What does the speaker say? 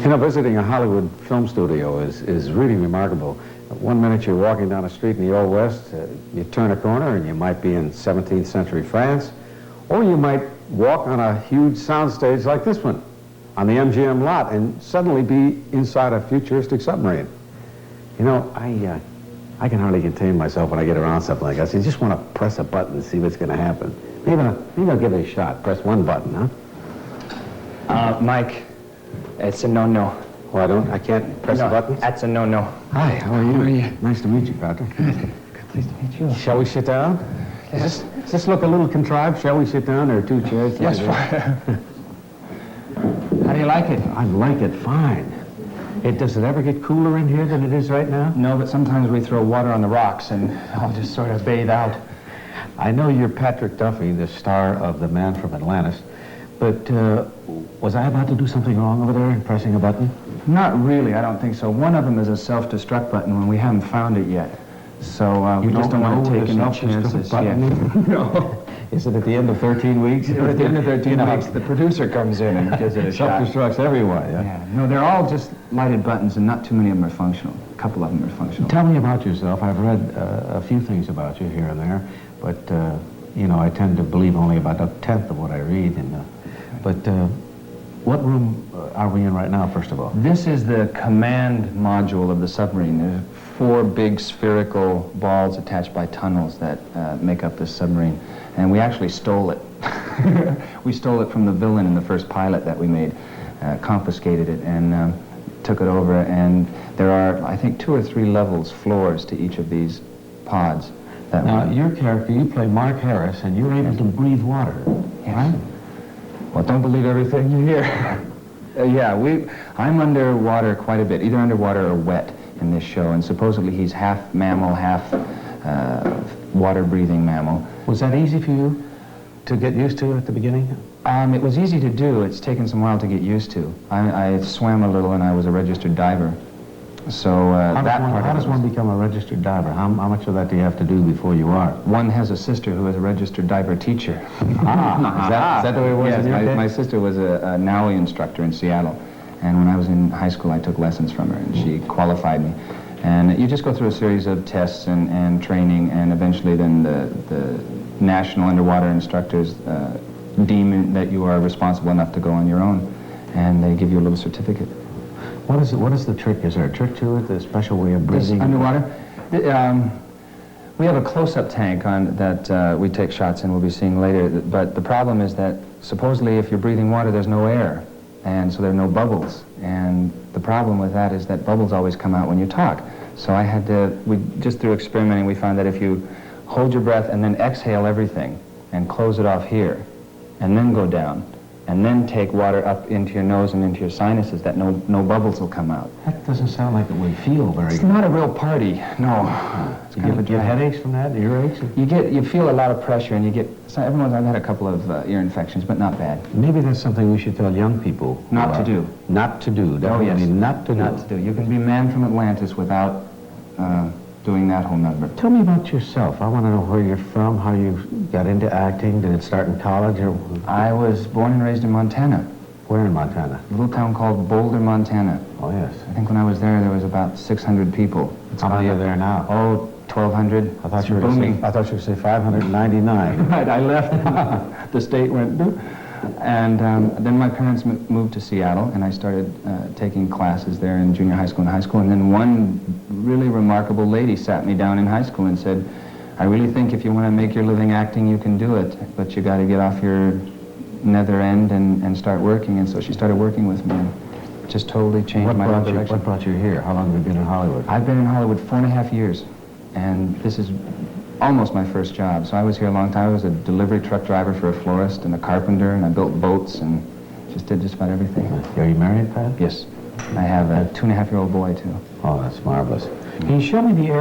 You know, visiting a Hollywood film studio is really remarkable. One minute you're walking down a street in the Old West, you turn a corner and you might be in 17th century France, or you might walk on a huge soundstage like this one on the MGM lot and suddenly be inside a futuristic submarine. You know, I can hardly contain myself when I get around something like that. So you just want to press a button and see what's going to happen. Maybe I'll give it a shot. Press one button, huh? Mike, it's a no-no. Oh, I can't press the button? That's a no-no. Hi, how are you? How are you? Nice to meet you, Patrick. Good, pleased to meet you. Shall we sit down? Does this look a little contrived? Shall we sit down? There are two chairs. Yes, fine. How do you like it? I like it fine. Does it ever get cooler in here than it is right now? No, but sometimes we throw water on the rocks and I'll just sort of bathe out. I know you're Patrick Duffy, the star of The Man from Atlantis, but was I about to do something wrong over there in pressing a button? Not really, I don't think so. One of them is a self-destruct button when we haven't found it yet. So we just don't want to take any chances. No. Is it at the end of 13 weeks? At the end of 13 weeks, the producer comes in and gives it a shot. Self-destructs everyone, yeah? Yeah. No, they're all just lighted buttons and not too many of them are functional. A couple of them are functional. Tell me about yourself. I've read a few things about you here and there, but, you know, I tend to believe only about a tenth of what I read. But what room are we in right now, first of all? This is the command module of the submarine. There's 4 big spherical balls attached by tunnels that make up this submarine. And we actually stole it. We stole it from the villain in the first pilot that we made, confiscated it, and took it over. And there are, I think, 2 or 3 levels, floors to each of these pods. Now, your character, you play Mark Harris, and you're able to breathe water, right? Well, don't believe everything you hear. Yeah, I'm underwater quite a bit, either underwater or wet in this show, and supposedly he's half mammal, half water-breathing mammal. Was that easy for you to get used to at the beginning? It was easy to do. It's taken some while to get used to. I swam a little and I was a registered diver. So how does one become a registered diver? How much of that do you have to do before you are? One has a sister who is a registered diver teacher. Is that the way it was? Yes, my sister was a NAUI instructor in Seattle. And when I was in high school, I took lessons from her and she qualified me. And you just go through a series of tests and training, and eventually then the national underwater instructors deem that you are responsible enough to go on your own, and they give you a little certificate. What is the trick? Is there a trick to it, a special way of breathing? Underwater? We have a close-up tank that we take shots in, we'll be seeing later, but the problem is that supposedly if you're breathing water, there's no air, and so there are no bubbles. And the problem with that is that bubbles always come out when you talk. So just through experimenting, we found that if you hold your breath and then exhale everything and close it off here, and then go down, and then take water up into your nose and into your sinuses, that no bubbles will come out. That doesn't sound like it would feel very good. It's not a real party, no. You get headaches from that, earaches? You feel a lot of pressure, and I've had a couple of ear infections, but not bad. Maybe that's something we should tell young people. Not to do. Not to do. Definitely. Oh, yes. Not to do. You can be Man from Atlantis without doing that whole number. Tell me about yourself. I want to know where you're from, how you got into acting. Did it start in college? Or... I was born and raised in Montana. Where in Montana? A little town called Boulder, Montana. Oh, yes. I think when I was there was about 600 people. How many are there now? Oh, 1,200. I thought you were going to say 599. Right, I left. The state went, boop. And then my parents moved to Seattle, and I started taking classes there in junior high school and high school. And then one really remarkable lady sat me down in high school and said, I really think if you want to make your living acting, you can do it, but you got to get off your nether end and start working. And so she started working with me, and just totally changed my direction. What brought you here? How long have you been in Hollywood? I've been in Hollywood 4.5 years, and this is almost my first job. So I was here a long time. I was a delivery truck driver for a florist and a carpenter, and I built boats and just did just about everything. Are you married, Pat? Yes. I have a 2.5-year-old boy, too. Oh, that's marvelous. Can you show me the air?